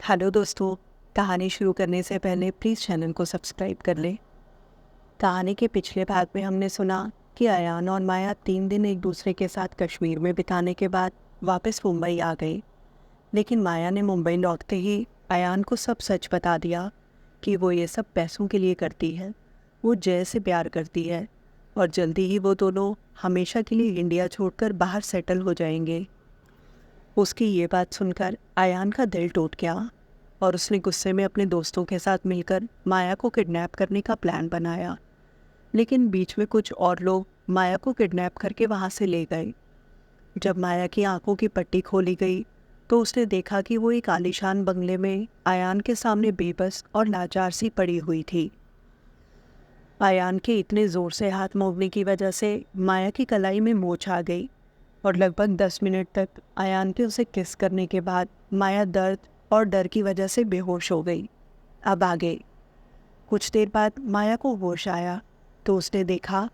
Hello दोस्तों। कहानी शुरू करने से पहले प्लीज़ चैनल को सब्सक्राइब कर लें। कहानी के पिछले भाग में हमने सुना कि अयान और माया 3 दिन एक दूसरे के साथ कश्मीर में बिताने के बाद वापस मुंबई आ गए। लेकिन माया ने मुंबई लौटते ही अयान को सब सच बता दिया कि वो ये सब पैसों के लिए करती है। वो जय से प्यार करती है और जल्दी ही वो दोनों हमेशा के लिए इंडिया छोड़कर बाहर सेटल हो जाएंगे। उसकी ये बात सुनकर अयान का दिल टूट गया और उसने गुस्से में अपने दोस्तों के साथ मिलकर माया को किडनैप करने का प्लान बनाया। लेकिन बीच में कुछ और लोग माया को किडनैप करके वहाँ से ले गए। जब माया की आंखों की पट्टी खोली गई तो उसने देखा कि वो एक आलीशान बंगले में अयान के सामने बेबस और लाचार सी पड़ी हुई थी। अयान के इतने ज़ोर से हाथ मोड़ने की वजह से माया की कलाई में मोच आ गई और लगभग 10 मिनट तक अयान के उसे किस करने के बाद माया दर्द और डर की वजह से बेहोश हो गई। अब आगे कुछ देर बाद माया को होश आया तो उसने देखा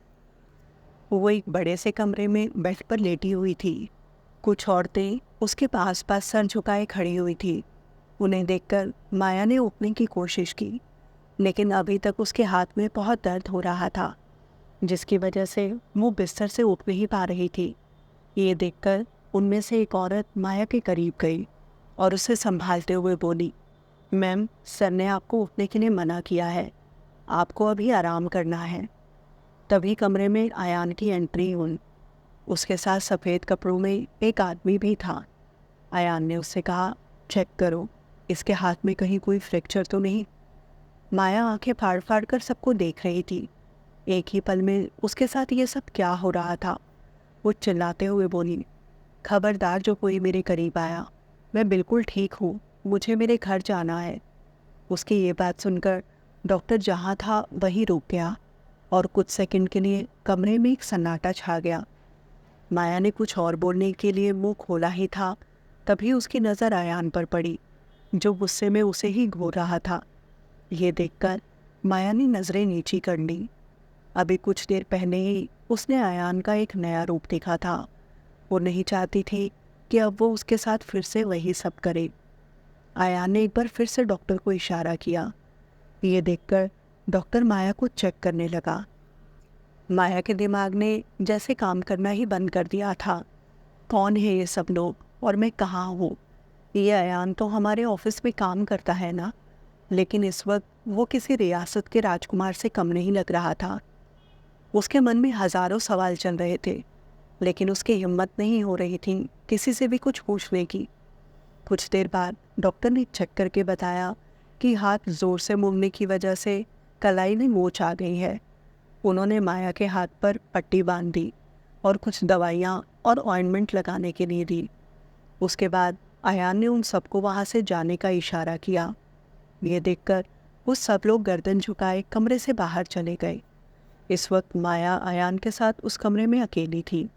वो एक बड़े से कमरे में बेड पर लेटी हुई थी। कुछ औरतें उसके पास पास सर झुकाए खड़ी हुई थी। उन्हें देखकर माया ने उठने की कोशिश की, लेकिन अभी तक उसके हाथ में बहुत दर्द हो रहा था, जिसकी वजह से वो बिस्तर से उठ नहीं पा रही थी। ये देखकर उनमें से एक औरत माया के करीब गई और उसे संभालते हुए बोली, मैम, सर ने आपको उठने के लिए मना किया है, आपको अभी आराम करना है। तभी कमरे में अयान की एंट्री हुई। उसके साथ सफ़ेद कपड़ों में एक आदमी भी था। अयान ने उससे कहा, चेक करो, इसके हाथ में कहीं कोई फ्रैक्चर तो नहीं। माया आंखें फाड़ फाड़ कर सबको देख रही थी। एक ही पल में उसके साथ ये सब क्या हो रहा था। वो चिल्लाते हुए बोली, खबरदार जो कोई मेरे करीब आया, मैं बिल्कुल ठीक हूँ, मुझे मेरे घर जाना है। उसकी ये बात सुनकर डॉक्टर जहाँ था वहीं रुक गया और कुछ सेकंड के लिए कमरे में एक सन्नाटा छा गया। माया ने कुछ और बोलने के लिए मुंह खोला ही था, तभी उसकी नज़र अयान पर पड़ी, जो गुस्से में उसे ही घूर रहा था। ये देखकर माया ने नज़रें नीची कर ली। अभी कुछ देर पहले ही उसने अयान का एक नया रूप देखा था। वो नहीं चाहती थी कि अब वो उसके साथ फिर से वही सब करे। अयान ने एक बार फिर से डॉक्टर को इशारा किया। ये देखकर डॉक्टर माया को चेक करने लगा। माया के दिमाग ने जैसे काम करना ही बंद कर दिया था। कौन है ये सब लोग और मैं कहाँ हूँ? ये अयान तो हमारे ऑफिस में काम करता है ना, लेकिन इस वक्त वो किसी रियासत के राजकुमार से कम नहीं लग रहा था। उसके मन में हजारों सवाल चल रहे थे, लेकिन उसकी हिम्मत नहीं हो रही थी किसी से भी कुछ पूछने की। कुछ देर बाद डॉक्टर ने चेक करके बताया कि हाथ जोर से मोड़ने की वजह से कलाई में मोच आ गई है। उन्होंने माया के हाथ पर पट्टी बांध दी और कुछ दवाइयाँ और ऑइंटमेंट लगाने के लिए दी। उसके बाद अयान ने उन सबको वहाँ से जाने का इशारा किया। ये देखकर वो सब लोग गर्दन झुकाए कमरे से बाहर चले गए। इस वक्त माया अयान के साथ उस कमरे में अकेली थी।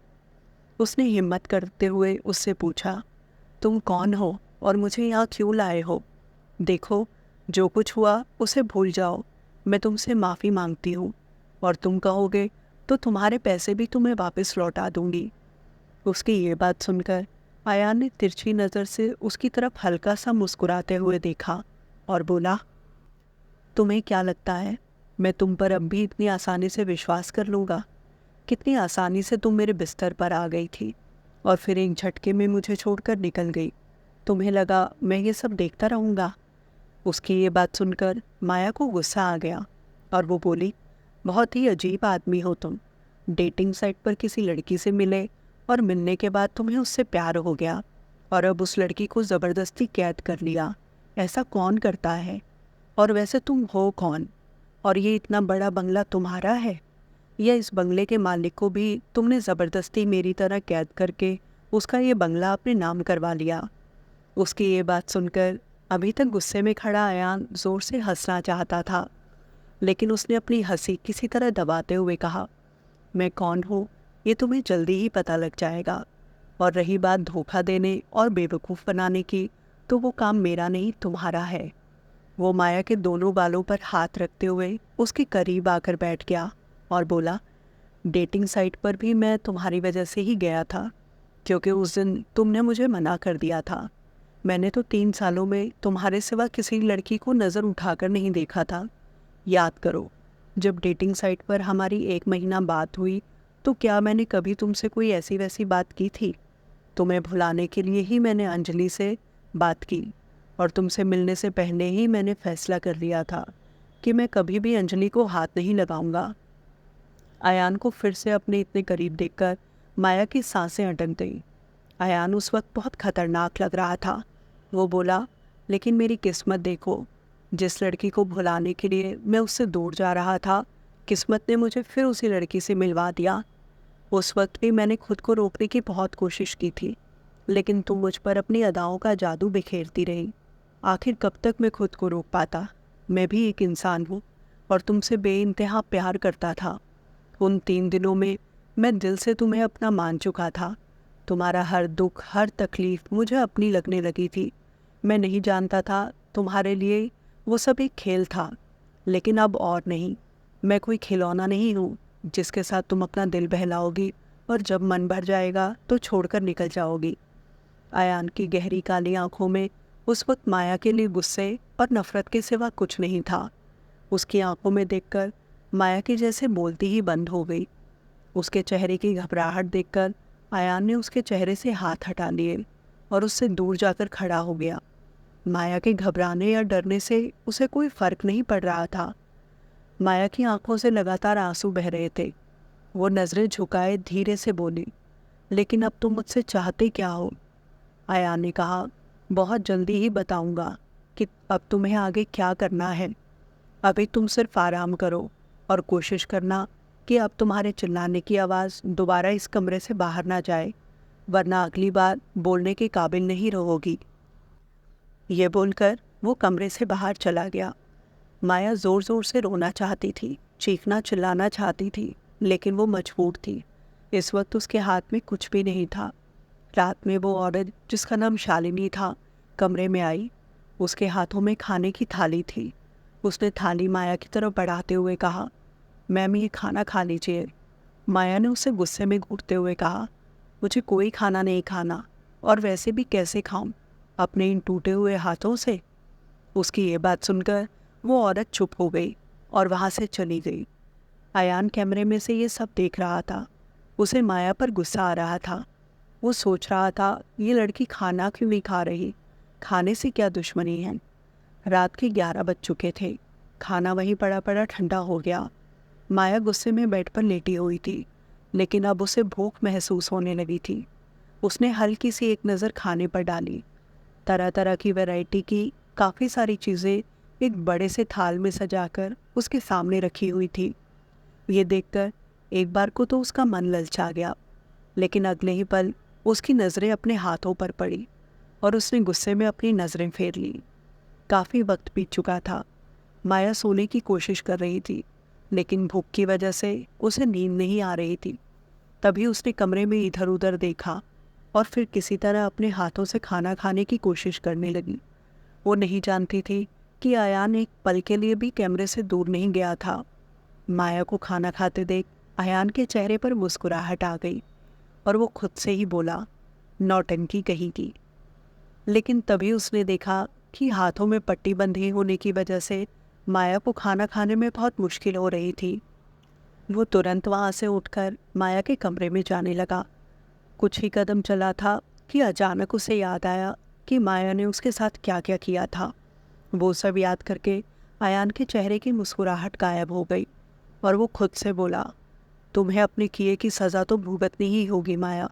उसने हिम्मत करते हुए उससे पूछा, तुम कौन हो और मुझे यहाँ क्यों लाए हो? देखो, जो कुछ हुआ उसे भूल जाओ, मैं तुमसे माफ़ी मांगती हूँ और तुम कहोगे तो तुम्हारे पैसे भी तुम्हें वापस लौटा दूंगी। उसकी ये बात सुनकर अयान ने तिरछी नज़र से उसकी तरफ हल्का सा मुस्कुराते हुए देखा और बोला, तुम्हें क्या लगता है मैं तुम पर अब भी इतनी आसानी से विश्वास कर लूँगा? कितनी आसानी से तुम मेरे बिस्तर पर आ गई थी और फिर एक झटके में मुझे छोड़कर निकल गई। तुम्हें लगा मैं ये सब देखता रहूँगा? उसकी ये बात सुनकर माया को गुस्सा आ गया और वो बोली, बहुत ही अजीब आदमी हो तुम। डेटिंग साइट पर किसी लड़की से मिले और मिलने के बाद तुम्हें उससे प्यार हो गया और अब उस लड़की को ज़बरदस्ती कैद कर लिया। ऐसा कौन करता है? और वैसे तुम हो कौन? और ये इतना बड़ा बंगला तुम्हारा है या इस बंगले के मालिक को भी तुमने ज़बरदस्ती मेरी तरह कैद करके उसका ये बंगला अपने नाम करवा लिया? उसकी ये बात सुनकर अभी तक गुस्से में खड़ा अयान ज़ोर से हंसना चाहता था, लेकिन उसने अपनी हंसी किसी तरह दबाते हुए कहा, मैं कौन हूँ ये तुम्हें जल्दी ही पता लग जाएगा। और रही बात धोखा देने और बेवकूफ़ बनाने की, तो वो काम मेरा नहीं तुम्हारा है। वो माया के दोनों बालों पर हाथ रखते हुए उसके करीब आकर बैठ गया और बोला, डेटिंग साइट पर भी मैं तुम्हारी वजह से ही गया था, क्योंकि उस दिन तुमने मुझे मना कर दिया था। मैंने तो 3 सालों में तुम्हारे सिवा किसी लड़की को नज़र उठाकर नहीं देखा था। याद करो, जब डेटिंग साइट पर हमारी 1 महीना बात हुई तो क्या मैंने कभी तुमसे कोई ऐसी वैसी बात की थी? तुम्हें भुलाने के लिए ही मैंने अंजलि से बात की, और तुमसे मिलने से पहले ही मैंने फैसला कर लिया था कि मैं कभी भी अंजलि को हाथ नहीं लगाऊंगा। अयान को फिर से अपने इतने करीब देखकर माया की सांसें अटक गईं। अयान उस वक्त बहुत खतरनाक लग रहा था। वो बोला, लेकिन मेरी किस्मत देखो, जिस लड़की को भुलाने के लिए मैं उससे दूर जा रहा था, किस्मत ने मुझे फिर उसी लड़की से मिलवा दिया। उस वक्त भी मैंने खुद को रोकने की बहुत कोशिश की थी, लेकिन तुम मुझ पर अपनी अदाओं का जादू बिखेरती रही। आखिर कब तक मैं खुद को रोक पाता? मैं भी एक इंसान हूँ और तुमसे बेइंतहा प्यार करता था। उन 3 दिनों में मैं दिल से तुम्हें अपना मान चुका था। तुम्हारा हर दुख, हर तकलीफ मुझे अपनी लगने लगी थी। मैं नहीं जानता था तुम्हारे लिए वो सब एक खेल था, लेकिन अब और नहीं। मैं कोई खिलौना नहीं हूँ जिसके साथ तुम अपना दिल बहलाओगी और जब मन भर जाएगा तो छोड़कर निकल जाओगी। अयान की गहरी काली आंखों में उस वक्त माया के लिए गुस्से और नफरत के सिवा कुछ नहीं था। उसकी आंखों में देखकर माया की जैसे बोलती ही बंद हो गई। उसके चेहरे की घबराहट देखकर अयान ने उसके चेहरे से हाथ हटा लिए और उससे दूर जाकर खड़ा हो गया। माया के घबराने या डरने से उसे कोई फर्क नहीं पड़ रहा था। माया की आंखों से लगातार आंसू बह रहे थे। वो नजरें झुकाए धीरे से बोली, लेकिन अब तुम मुझसे चाहते क्या हो? अयान ने कहा, बहुत जल्दी ही बताऊंगा कि अब तुम्हें आगे क्या करना है। अभी तुम सिर्फ आराम करो और कोशिश करना कि अब तुम्हारे चिल्लाने की आवाज़ दोबारा इस कमरे से बाहर ना जाए, वरना अगली बार बोलने के काबिल नहीं रहोगी। ये बोलकर वो कमरे से बाहर चला गया। माया ज़ोर ज़ोर से रोना चाहती थी, चीखना चिल्लाना चाहती थी, लेकिन वो मजबूर थी। इस वक्त उसके हाथ में कुछ भी नहीं था। रात में वो औरत जिसका नाम शालिनी था कमरे में आई। उसके हाथों में खाने की थाली थी। उसने थाली माया की तरफ बढ़ाते हुए कहा, मैम ये खाना खा लीजिए। माया ने उसे गुस्से में घूरते हुए कहा, मुझे कोई खाना नहीं खाना, और वैसे भी कैसे खाऊं अपने इन टूटे हुए हाथों से। उसकी ये बात सुनकर वो औरत चुप हो गई और वहाँ से चली गई। अयान कैमरे में से ये सब देख रहा था। उसे माया पर गुस्सा आ रहा था। वो सोच रहा था, ये लड़की खाना क्यों नहीं खा रही? खाने से क्या दुश्मनी है? रात के 11 बज चुके थे। खाना वहीं पड़ा पड़ा ठंडा हो गया। माया गुस्से में बेड पर लेटी हुई थी, लेकिन अब उसे भूख महसूस होने लगी थी। उसने हल्की सी एक नज़र खाने पर डाली। तरह तरह की वैरायटी की काफ़ी सारी चीज़ें एक बड़े से थाल में सजाकर उसके सामने रखी हुई थी। ये देखकर एक बार को तो उसका मन ललचा गया, लेकिन अगले ही पल उसकी नज़रें अपने हाथों पर पड़ी और उसने गुस्से में अपनी नज़रें फेर ली। काफ़ी वक्त बीत चुका था। माया सोने की कोशिश कर रही थी, लेकिन भूख की वजह से उसे नींद नहीं आ रही थी। तभी उसने कमरे में इधर उधर देखा और फिर किसी तरह अपने हाथों से खाना खाने की कोशिश करने लगी। वो नहीं जानती थी कि अयान एक पल के लिए भी कैमरे से दूर नहीं गया था। माया को खाना खाते देख अयान के चेहरे पर मुस्कुराहट आ गई और वो खुद से ही बोला, नौटंकी कहीं की। लेकिन तभी उसने देखा कि हाथों में पट्टी बंधी होने की वजह से माया को खाना खाने में बहुत मुश्किल हो रही थी। वो तुरंत वहाँ से उठकर माया के कमरे में जाने लगा। कुछ ही कदम चला था कि अचानक उसे याद आया कि माया ने उसके साथ क्या क्या किया था। वो सब याद करके अयान के चेहरे की मुस्कुराहट गायब हो गई और वो खुद से बोला, तुम्हें अपने किए की सज़ा तो भुगतनी ही होगी माया।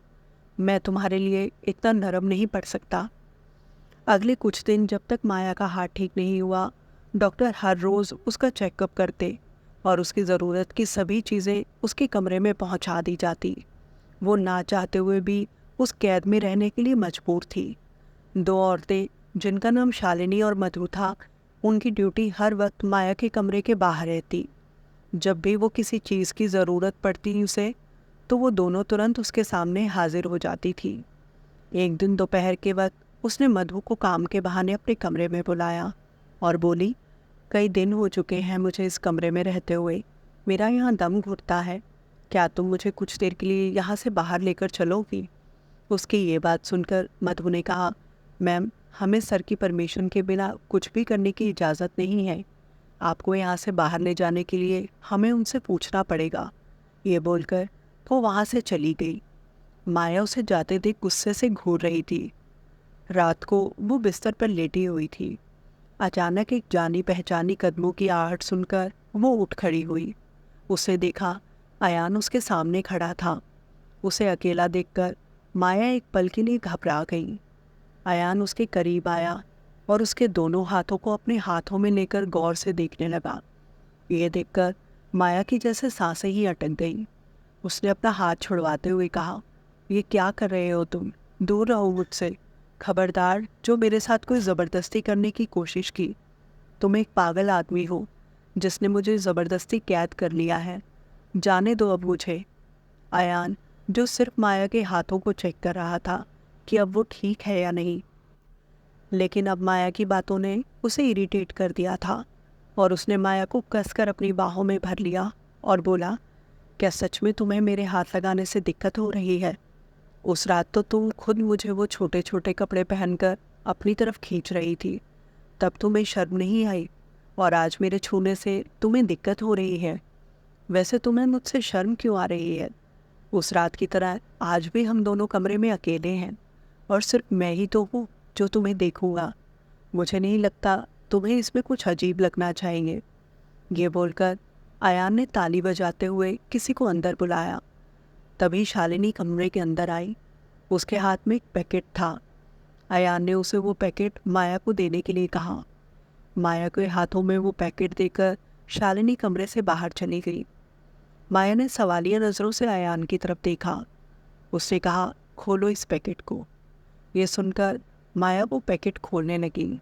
मैं तुम्हारे लिए इतना नरम नहीं पड़ सकता। अगले कुछ दिन जब तक माया का हाथ ठीक नहीं हुआ, डॉक्टर हर रोज़ उसका चेकअप करते और उसकी ज़रूरत की सभी चीज़ें उसके कमरे में पहुंचा दी जाती। वो ना चाहते हुए भी उस कैद में रहने के लिए मजबूर थी। 2 औरतें जिनका नाम शालिनी और मधु था, उनकी ड्यूटी हर वक्त माया के कमरे के बाहर रहती। जब भी वो किसी चीज़ की ज़रूरत पड़ती उसे, तो वो दोनों तुरंत उसके सामने हाजिर हो जाती थी। एक दिन दोपहर के वक्त उसने मधु को काम के बहाने अपने कमरे में बुलाया और बोली, कई दिन हो चुके हैं मुझे इस कमरे में रहते हुए, मेरा यहाँ दम घुटता है। क्या तुम मुझे कुछ देर के लिए यहाँ से बाहर लेकर चलोगी? उसकी ये बात सुनकर मधु ने कहा, मैम हमें सर की परमिशन के बिना कुछ भी करने की इजाज़त नहीं है। आपको यहाँ से बाहर ले जाने के लिए हमें उनसे पूछना पड़ेगा। ये बोलकर वो वहाँ से चली गई। माया उसे जाते देख गुस्से से घूर रही थी। रात को वो बिस्तर पर लेटी हुई थी। अचानक एक जानी पहचानी कदमों की आहट सुनकर वो उठ खड़ी हुई। उसे देखा अयान उसके सामने खड़ा था। उसे अकेला देखकर माया एक पल के लिए घबरा गई। अयान उसके करीब आया और उसके दोनों हाथों को अपने हाथों में लेकर गौर से देखने लगा। ये देखकर माया की जैसे सांसें ही अटक गईं। उसने अपना हाथ छुड़वाते हुए कहा, ये क्या कर रहे हो तुम? दूर रहो मुझसे। खबरदार, जो मेरे साथ कोई ज़बरदस्ती करने की कोशिश की। तुम एक पागल आदमी हो जिसने मुझे ज़बरदस्ती कैद कर लिया है। जाने दो अब मुझे। अयान, जो सिर्फ माया के हाथों को चेक कर रहा था कि अब वो ठीक है या नहीं, लेकिन अब माया की बातों ने उसे इरिटेट कर दिया था और उसने माया को कसकर अपनी बाहों में भर लिया और बोला, क्या सच में तुम्हें मेरे हाथ लगाने से दिक्कत हो रही है? उस रात तो तुम खुद मुझे वो छोटे छोटे कपड़े पहनकर अपनी तरफ खींच रही थी, तब तुम्हें शर्म नहीं आई, और आज मेरे छूने से तुम्हें दिक्कत हो रही है। वैसे तुम्हें मुझसे शर्म क्यों आ रही है? उस रात की तरह आज भी हम दोनों कमरे में अकेले हैं और सिर्फ मैं ही तो हूँ जो तुम्हें देखूंगा। मुझे नहीं लगता तुम्हें इसमें कुछ अजीब लगना चाहिए। ये बोलकर अयान ने ताली बजाते हुए किसी को अंदर बुलाया। तभी शालिनी कमरे के अंदर आई। उसके हाथ में एक पैकेट था। अयान ने उसे वो पैकेट माया को देने के लिए कहा। माया के हाथों में वो पैकेट देकर शालिनी कमरे से बाहर चली गई। माया ने सवालिया नज़रों से अयान की तरफ देखा। उसने कहा, खोलो इस पैकेट को। ये सुनकर माया वो पैकेट खोलने लगी।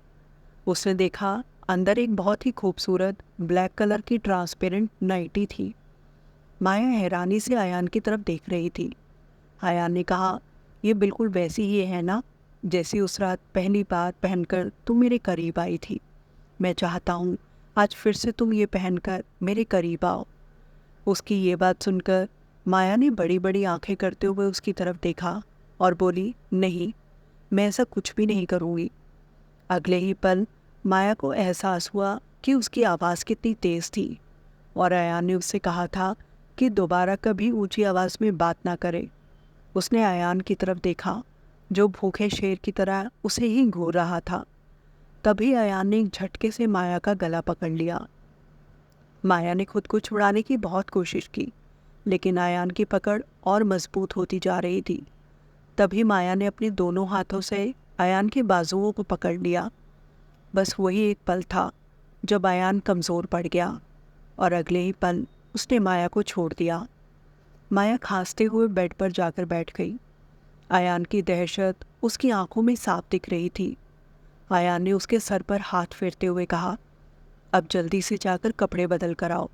उसने देखा अंदर एक बहुत ही खूबसूरत ब्लैक कलर की ट्रांसपेरेंट नाइटी थी। माया हैरानी से अयान की तरफ देख रही थी। अयान ने कहा, ये बिल्कुल वैसी ही है ना जैसी उस रात पहली बार पहनकर तुम मेरे करीब आई थी। मैं चाहता हूँ आज फिर से तुम ये पहनकर मेरे करीब आओ। उसकी ये बात सुनकर माया ने बड़ी बड़ी आंखें करते हुए उसकी तरफ देखा और बोली, नहीं, मैं ऐसा कुछ भी नहीं करूँगी। अगले ही पल माया को एहसास हुआ कि उसकी आवाज़ कितनी तेज़ थी और अयान ने उससे कहा था कि दोबारा कभी ऊंची आवाज़ में बात ना करे। उसने अयान की तरफ देखा जो भूखे शेर की तरह उसे ही घूर रहा था। तभी अयान ने एक झटके से माया का गला पकड़ लिया। माया ने खुद को छुड़ाने की बहुत कोशिश की, लेकिन अयान की पकड़ और मजबूत होती जा रही थी। तभी माया ने अपने दोनों हाथों से अयान के बाजुओं को पकड़ लिया। बस वही एक पल था जब अयान कमज़ोर पड़ गया और अगले ही पल उसने माया को छोड़ दिया। माया खांसते हुए बेड पर जाकर बैठ गई। अयान की दहशत उसकी आंखों में साफ दिख रही थी। अयान ने उसके सर पर हाथ फेरते हुए कहा, अब जल्दी से जाकर कपड़े बदल कर आओ।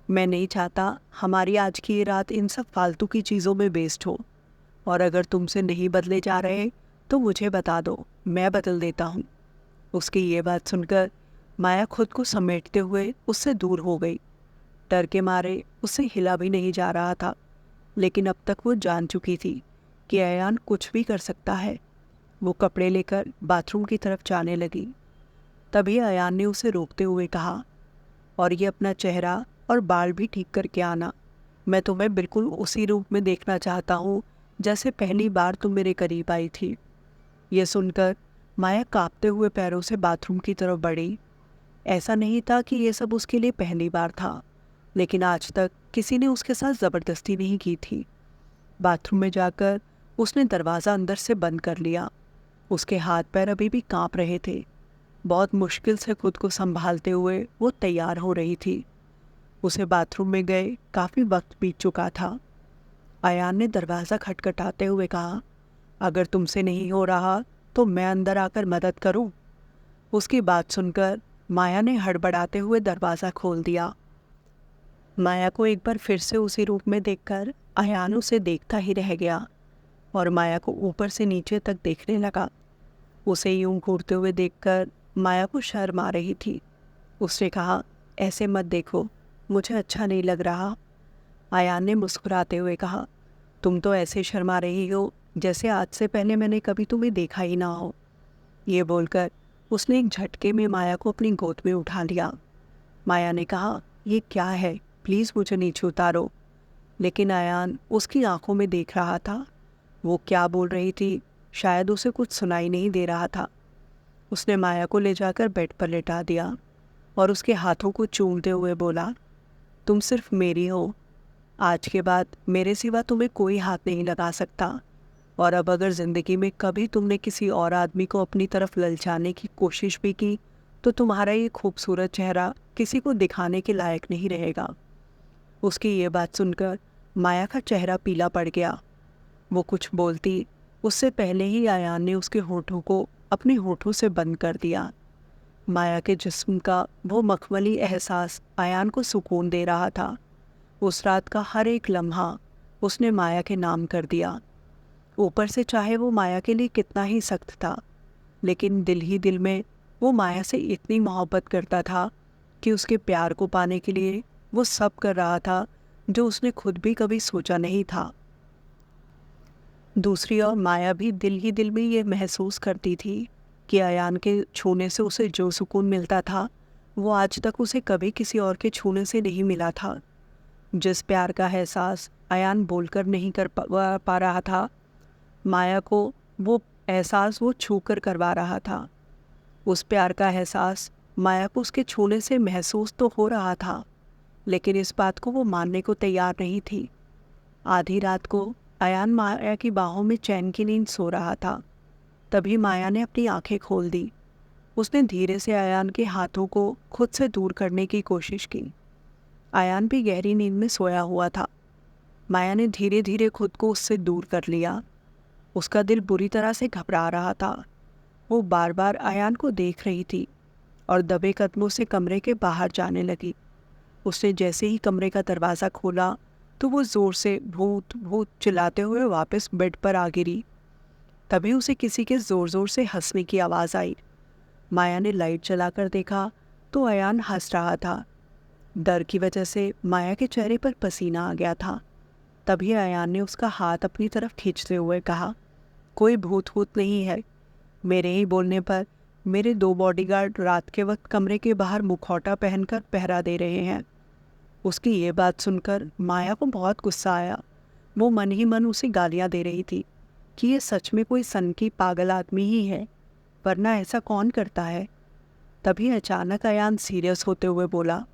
मैं नहीं चाहता हमारी आज की ये रात इन सब फालतू की चीज़ों में वेस्ट हो, और अगर तुमसे नहीं बदले जा रहे तो मुझे बता दो, मैं बदल देता हूँ। उसकी ये बात सुनकर माया खुद को समेटते हुए उससे दूर हो गई। डर के मारे उससे हिला भी नहीं जा रहा था, लेकिन अब तक वो जान चुकी थी कि अयान कुछ भी कर सकता है। वो कपड़े लेकर बाथरूम की तरफ जाने लगी। तभी अयान ने उसे रोकते हुए कहा, और ये अपना चेहरा और बाल भी ठीक करके आना। मैं तुम्हें बिल्कुल उसी रूप में देखना चाहता हूँ जैसे पहली बार तुम मेरे करीब आई थी। ये सुनकर माया कांपते हुए पैरों से बाथरूम की तरफ बढ़ी। ऐसा नहीं था कि ये सब उसके लिए पहली बार था, लेकिन आज तक किसी ने उसके साथ ज़बरदस्ती नहीं की थी। बाथरूम में जाकर उसने दरवाज़ा अंदर से बंद कर लिया। उसके हाथ पैर अभी भी कांप रहे थे। बहुत मुश्किल से खुद को संभालते हुए वो तैयार हो रही थी। उसे बाथरूम में गए काफ़ी वक्त बीत चुका था। अयान ने दरवाज़ा खटखटाते हुए कहा, अगर तुमसे नहीं हो रहा तो मैं अंदर आकर मदद करूं? उसकी बात सुनकर माया ने हड़बड़ाते हुए दरवाज़ा खोल दिया। माया को एक बार फिर से उसी रूप में देखकर अयान उसे देखता ही रह गया और माया को ऊपर से नीचे तक देखने लगा। उसे यूं घूरते हुए देखकर माया को शर्म आ रही थी। उसने कहा, ऐसे मत देखो, मुझे अच्छा नहीं लग रहा। अयान ने मुस्कुराते हुए कहा, तुम तो ऐसे शर्मा रही हो जैसे आज से पहले मैंने कभी तुम्हें देखा ही ना हो। ये बोलकर उसने एक झटके में माया को अपनी गोद में उठा लिया। माया ने कहा, ये क्या है, प्लीज़ मुझे नीचे उतारो। लेकिन अयान उसकी आंखों में देख रहा था। वो क्या बोल रही थी, शायद उसे कुछ सुनाई नहीं दे रहा था। उसने माया को ले जाकर बेड पर लेटा दिया और उसके हाथों को चूमते हुए बोला, तुम सिर्फ मेरी हो। आज के बाद मेरे सिवा तुम्हें कोई हाथ नहीं लगा सकता। और अब अगर ज़िंदगी में कभी तुमने किसी और आदमी को अपनी तरफ ललचाने की कोशिश भी की तो तुम्हारा ये खूबसूरत चेहरा किसी को दिखाने के लायक नहीं रहेगा। उसकी ये बात सुनकर माया का चेहरा पीला पड़ गया। वो कुछ बोलती उससे पहले ही अयान ने उसके होठों को अपने होठों से बंद कर दिया। माया के जिस्म का वो मखमली एहसास अयान को सुकून दे रहा था। उस रात का हर एक लम्हा उसने माया के नाम कर दिया। ऊपर से चाहे वो माया के लिए कितना ही सख्त था, लेकिन दिल ही दिल में वो माया से इतनी मोहब्बत करता था कि उसके प्यार को पाने के लिए वो सब कर रहा था जो उसने खुद भी कभी सोचा नहीं था। दूसरी ओर माया भी दिल ही दिल में ये महसूस करती थी कि अयान के छूने से उसे जो सुकून मिलता था वो आज तक उसे कभी किसी और के छूने से नहीं मिला था। जिस प्यार का एहसास अयान बोलकर नहीं कर पा रहा था, माया को वो एहसास वो छू कर करवा रहा था। उस प्यार का एहसास माया को उसके छूने से महसूस तो हो रहा था, लेकिन इस बात को वो मानने को तैयार नहीं थी। आधी रात को अयान माया की बाहों में चैन की नींद सो रहा था। तभी माया ने अपनी आंखें खोल दी। उसने धीरे से अयान के हाथों को खुद से दूर करने की कोशिश की। अयान भी गहरी नींद में सोया हुआ था। माया ने धीरे धीरे खुद को उससे दूर कर लिया। उसका दिल बुरी तरह से घबरा रहा था। वो बार बार अयान को देख रही थी और दबे कदमों से कमरे के बाहर जाने लगी। उसने जैसे ही कमरे का दरवाज़ा खोला तो वो ज़ोर से भूत भूत चिल्लाते हुए वापस बेड पर आ गिरी। तभी उसे किसी के ज़ोर ज़ोर से हंसने की आवाज़ आई। माया ने लाइट जलाकर देखा तो अयान हंस रहा था। डर की वजह से माया के चेहरे पर पसीना आ गया था। तभी अयान ने उसका हाथ अपनी तरफ खींचते हुए कहा, कोई भूत वूत नहीं है। मेरे ही बोलने पर मेरे 2 बॉडीगार्ड रात के वक्त कमरे के बाहर मुखौटा पहनकर पहरा दे रहे हैं। उसकी ये बात सुनकर माया को बहुत गुस्सा आया। वो मन ही मन उसे गालियाँ दे रही थी कि ये सच में कोई सनकी पागल आदमी ही है, वरना ऐसा कौन करता है। तभी अचानक अयान सीरियस होते हुए बोला,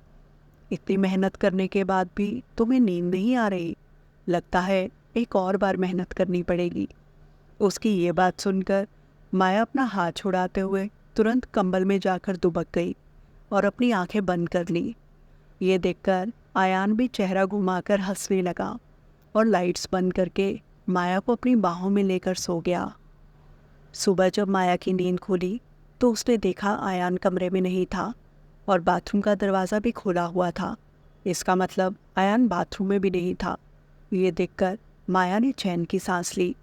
इतनी मेहनत करने के बाद भी तुम्हें नींद नहीं आ रही? लगता है एक और बार मेहनत करनी पड़ेगी। उसकी ये बात सुनकर माया अपना हाथ छुड़ाते हुए तुरंत कंबल में जाकर दुबक गई और अपनी आंखें बंद कर ली। ये देखकर अयान भी चेहरा घुमाकर हंसने लगा और लाइट्स बंद करके माया को अपनी बाहों में लेकर सो गया। सुबह जब माया की नींद खुली तो उसने देखा अयान कमरे में नहीं था और बाथरूम का दरवाज़ा भी खुला हुआ था। इसका मतलब अयान बाथरूम में भी नहीं था। ये देखकर माया ने चैन की सांस ली।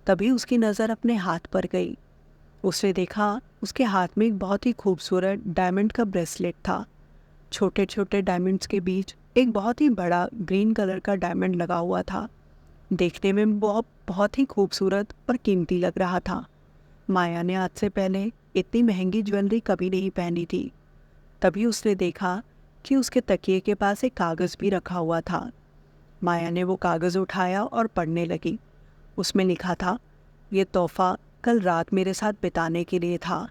तभी उसकी नज़र अपने हाथ पर गई। उसने देखा उसके हाथ में एक बहुत ही खूबसूरत डायमंड का ब्रेसलेट था। छोटे छोटे डायमंड्स के बीच एक बहुत ही बड़ा ग्रीन कलर का डायमंड लगा हुआ था। देखने में बहुत ही खूबसूरत और कीमती लग रहा था। माया ने आज से पहले इतनी महंगी ज्वेलरी कभी नहीं पहनी थी। तभी उसने देखा कि उसके तकिए के पास एक कागज़ भी रखा हुआ था। माया ने वो कागज़ उठाया और पढ़ने लगी। उसमें लिखा था, ये तोहफ़ा कल रात मेरे साथ बिताने के लिए था।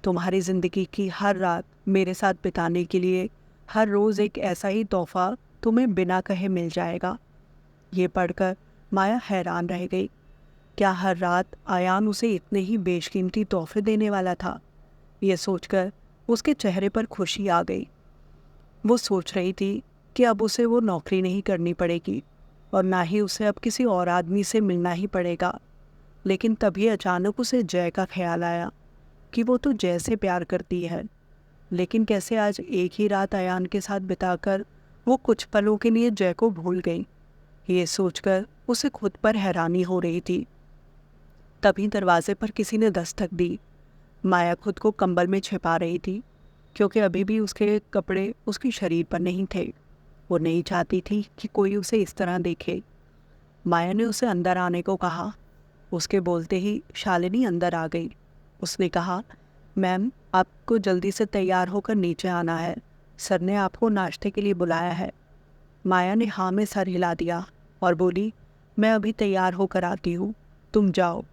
तुम्हारी ज़िंदगी की हर रात मेरे साथ बिताने के लिए हर रोज़ एक ऐसा ही तोहफ़ा तुम्हें बिना कहे मिल जाएगा। ये पढ़कर माया हैरान रह गई। क्या हर रात अयान उसे इतने ही बेशकीमती तोहफे देने वाला था? ये सोचकर उसके चेहरे पर खुशी आ गई। वो सोच रही थी कि अब उसे वो नौकरी नहीं करनी पड़ेगी और ना ही उसे अब किसी और आदमी से मिलना ही पड़ेगा। लेकिन तभी अचानक उसे जय का ख्याल आया कि वो तो जय से प्यार करती है, लेकिन कैसे आज एक ही रात अयान के साथ बिताकर वो कुछ पलों के लिए जय को भूल गई। ये सोचकर उसे खुद पर हैरानी हो रही थी। तभी दरवाजे पर किसी ने दस्तक दी। माया खुद को कंबल में छिपा रही थी क्योंकि अभी भी उसके कपड़े उसके शरीर पर नहीं थे। वो नहीं चाहती थी कि कोई उसे इस तरह देखे। माया ने उसे अंदर आने को कहा। उसके बोलते ही शालिनी अंदर आ गई। उसने कहा, मैम आपको जल्दी से तैयार होकर नीचे आना है, सर ने आपको नाश्ते के लिए बुलाया है। माया ने हाँ में सर हिला दिया और बोली, मैं अभी तैयार होकर आती हूँ, तुम जाओ।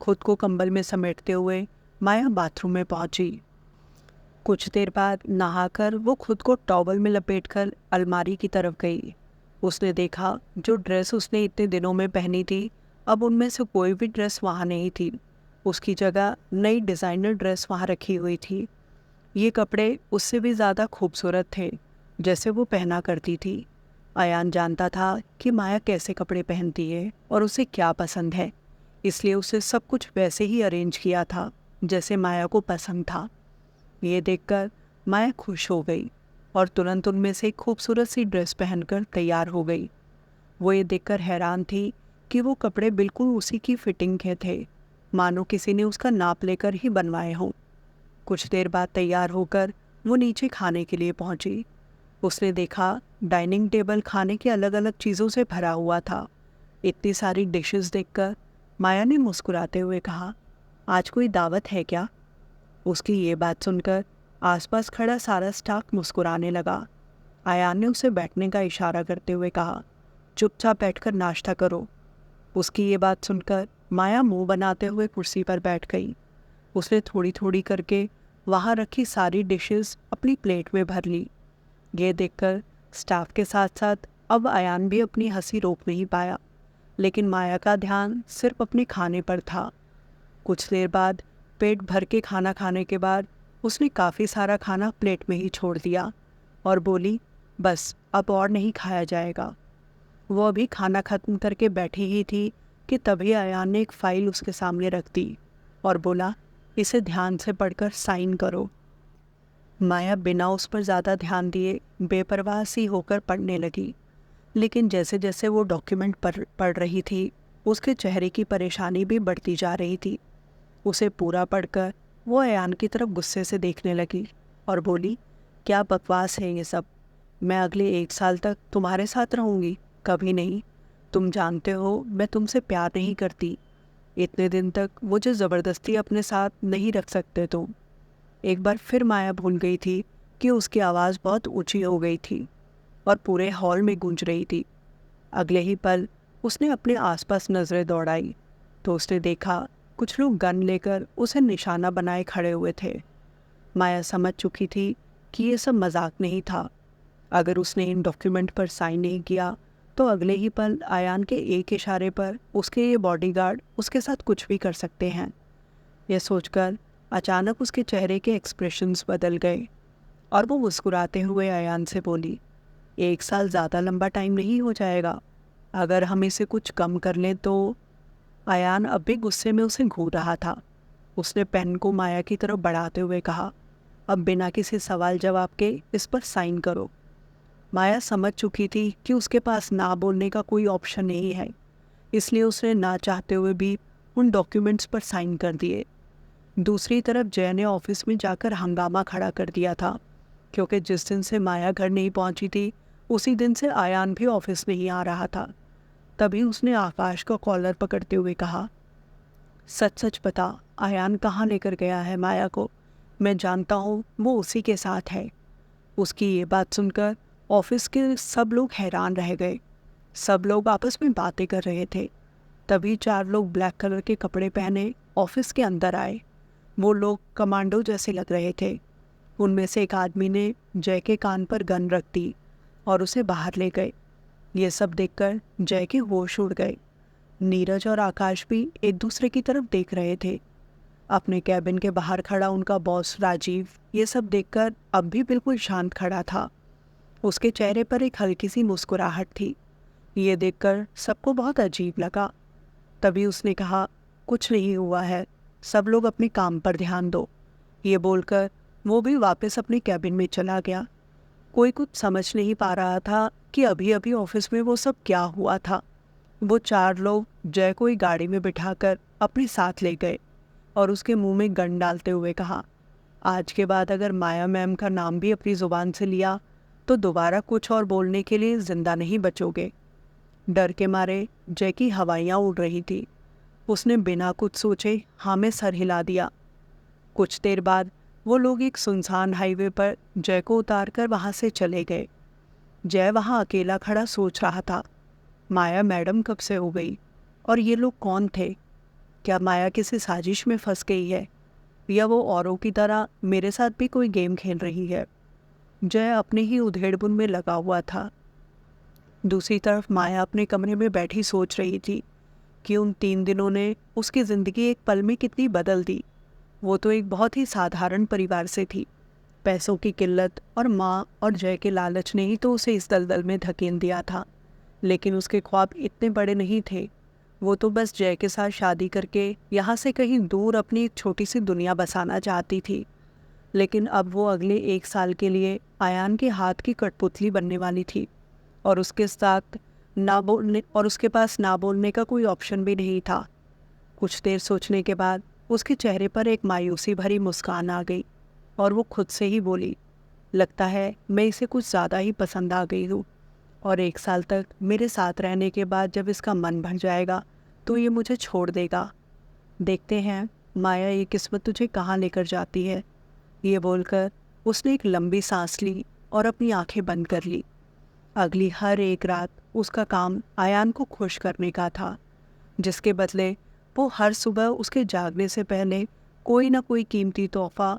खुद को कंबल में समेटते हुए माया बाथरूम में पहुंची। कुछ देर बाद नहाकर वो खुद को टॉवल में लपेटकर अलमारी की तरफ गई। उसने देखा जो ड्रेस उसने इतने दिनों में पहनी थी, अब उनमें से कोई भी ड्रेस वहाँ नहीं थी। उसकी जगह नई डिज़ाइनर ड्रेस वहाँ रखी हुई थी। ये कपड़े उससे भी ज़्यादा खूबसूरत थे जैसे वो पहना करती थी। अयान जानता था कि माया कैसे कपड़े पहनती है और उसे क्या पसंद है, इसलिए उसे सब कुछ वैसे ही अरेंज किया था जैसे माया को पसंद था। ये देखकर माया खुश हो गई और तुरंत उनमें से एक खूबसूरत सी ड्रेस पहनकर तैयार हो गई। वो ये देखकर हैरान थी कि वो कपड़े बिल्कुल उसी की फिटिंग के थे, मानो किसी ने उसका नाप लेकर ही बनवाए हों। कुछ देर बाद तैयार होकर वो नीचे खाने के लिए पहुंची। उसने देखा डाइनिंग टेबल खाने की अलग अलग चीज़ों से भरा हुआ था। इतनी सारी डिशेस देखकर माया ने मुस्कुराते हुए कहा, आज कोई दावत है क्या? उसकी ये बात सुनकर आसपास खड़ा सारा स्टाफ मुस्कुराने लगा। अयान ने उसे बैठने का इशारा करते हुए कहा, चुपचाप बैठकर नाश्ता करो। उसकी ये बात सुनकर माया मुंह बनाते हुए कुर्सी पर बैठ गई। उसने थोड़ी थोड़ी करके वहाँ रखी सारी डिशेस अपनी प्लेट में भर ली। ये देखकर स्टाफ के साथ साथ अब अयान भी अपनी हंसी रोक नहीं पाया, लेकिन माया का ध्यान सिर्फ अपने खाने पर था। कुछ देर बाद पेट भर के खाना खाने के बाद उसने काफ़ी सारा खाना प्लेट में ही छोड़ दिया और बोली, बस अब और नहीं खाया जाएगा। वो अभी खाना ख़त्म करके बैठी ही थी कि तभी अयान ने एक फ़ाइल उसके सामने रख दी और बोला, इसे ध्यान से पढ़कर साइन करो। माया बिना उस पर ज़्यादा ध्यान दिए बेपरवाह सी होकर पढ़ने लगी, लेकिन जैसे जैसे वो डॉक्यूमेंट पढ़ रही थी, उसके चेहरे की परेशानी भी बढ़ती जा रही थी। उसे पूरा पढ़कर वो अयान की तरफ गुस्से से देखने लगी और बोली, क्या बकवास है ये सब? मैं अगले 1 साल तक तुम्हारे साथ रहूँगी? कभी नहीं। तुम जानते हो मैं तुमसे प्यार नहीं करती। इतने दिन तक मुझे ज़बरदस्ती अपने साथ नहीं रख सकते तुम। एक बार फिर माया भूल गई थी कि उसकी आवाज़ बहुत ऊंची हो गई थी और पूरे हॉल में गूंज रही थी। अगले ही पल उसने अपने आसपास नज़रें दौड़ाई तो उसने देखा कुछ लोग गन लेकर उसे निशाना बनाए खड़े हुए थे। माया समझ चुकी थी कि ये सब मजाक नहीं था। अगर उसने इन डॉक्यूमेंट पर साइन नहीं किया तो अगले ही पल अयान के एक इशारे पर उसके ये बॉडीगार्ड उसके साथ कुछ भी कर सकते हैं। यह सोचकर अचानक उसके चेहरे के एक्सप्रेशंस बदल गए और वो मुस्कुराते हुए अयान से बोली, 1 साल ज़्यादा लंबा टाइम नहीं हो जाएगा? अगर हम इसे कुछ कम कर लें तो? अयान अब भी गुस्से में उसे घूर रहा था। उसने पेन को माया की तरफ बढ़ाते हुए कहा, अब बिना किसी सवाल जवाब के इस पर साइन करो। माया समझ चुकी थी कि उसके पास ना बोलने का कोई ऑप्शन नहीं है, इसलिए उसने ना चाहते हुए भी उन डॉक्यूमेंट्स पर साइन कर दिए। दूसरी तरफ जय ने ऑफिस में जाकर हंगामा खड़ा कर दिया था, क्योंकि जिस दिन से माया घर नहीं पहुंची थी उसी दिन से अयान भी ऑफिस नहीं आ रहा था। तभी उसने आकाश का कॉलर पकड़ते हुए कहा, सच सच बता, अयान कहाँ लेकर गया है माया को? मैं जानता हूँ वो उसी के साथ है। उसकी ये बात सुनकर ऑफिस के सब लोग हैरान रह गए। सब लोग आपस में बातें कर रहे थे। तभी 4 लोग ब्लैक कलर के कपड़े पहने ऑफिस के अंदर आए। वो लोग कमांडो जैसे लग रहे थे। उनमें से एक आदमी ने जय के कान पर गन रख दी और उसे बाहर ले गए। ये सब देखकर जय के होश उड़ गए। नीरज और आकाश भी एक दूसरे की तरफ देख रहे थे। अपने कैबिन के बाहर खड़ा उनका बॉस राजीव ये सब देखकर अब भी बिल्कुल शांत खड़ा था। उसके चेहरे पर एक हल्की सी मुस्कुराहट थी। ये देखकर सबको बहुत अजीब लगा। तभी उसने कहा, कुछ नहीं हुआ है, सब लोग अपने काम पर ध्यान दो। ये बोलकर वो भी वापस अपने कैबिन में चला गया। कोई कुछ समझ नहीं पा रहा था कि अभी अभी ऑफिस में वो सब क्या हुआ था। वो 4 लोग जय को एक गाड़ी में बिठाकर अपने साथ ले गए और उसके मुंह में गन डालते हुए कहा, आज के बाद अगर माया मैम का नाम भी अपनी ज़ुबान से लिया तो दोबारा कुछ और बोलने के लिए ज़िंदा नहीं बचोगे। डर के मारे जय की हवाइयाँ उड़ रही थी। उसने बिना कुछ सोचे हाँ में सर हिला दिया कुछ देर बाद वो लोग एक सुनसान हाईवे पर जय को उतारकर वहाँ से चले गए। जय वहाँ अकेला खड़ा सोच रहा था, माया मैडम कब से हो गई और ये लोग कौन थे? क्या माया किसी साजिश में फंस गई है या वो औरों की तरह मेरे साथ भी कोई गेम खेल रही है? जय अपने ही उधेड़बुन में लगा हुआ था। दूसरी तरफ माया अपने कमरे में बैठी सोच रही थी कि उन 3 दिनों ने उसकी ज़िंदगी एक पल में कितनी बदल दी। वो तो एक बहुत ही साधारण परिवार से थी। पैसों की किल्लत और माँ और जय के लालच ने ही तो उसे इस दलदल में धकेल दिया था। लेकिन उसके ख्वाब इतने बड़े नहीं थे। वो तो बस जय के साथ शादी करके यहाँ से कहीं दूर अपनी एक छोटी सी दुनिया बसाना चाहती थी। लेकिन अब वो अगले 1 साल के लिए आयान के हाथ की कठपुतली बनने वाली थी और उसके पास ना बोलने का कोई ऑप्शन भी नहीं था। कुछ देर सोचने के बाद उसके चेहरे पर एक मायूसी भरी मुस्कान आ गई और वो खुद से ही बोली, लगता है मैं इसे कुछ ज़्यादा ही पसंद आ गई हूँ और 1 साल तक मेरे साथ रहने के बाद जब इसका मन भर जाएगा तो ये मुझे छोड़ देगा। देखते हैं माया ये किस्मत तुझे कहाँ लेकर जाती है। ये बोलकर उसने एक लंबी सांस ली और अपनी आंखें बंद कर ली। अगली हर एक रात उसका काम आयान को खुश करने का था, जिसके बदले वो हर सुबह उसके जागने से पहले कोई ना कोई कीमती तोहफा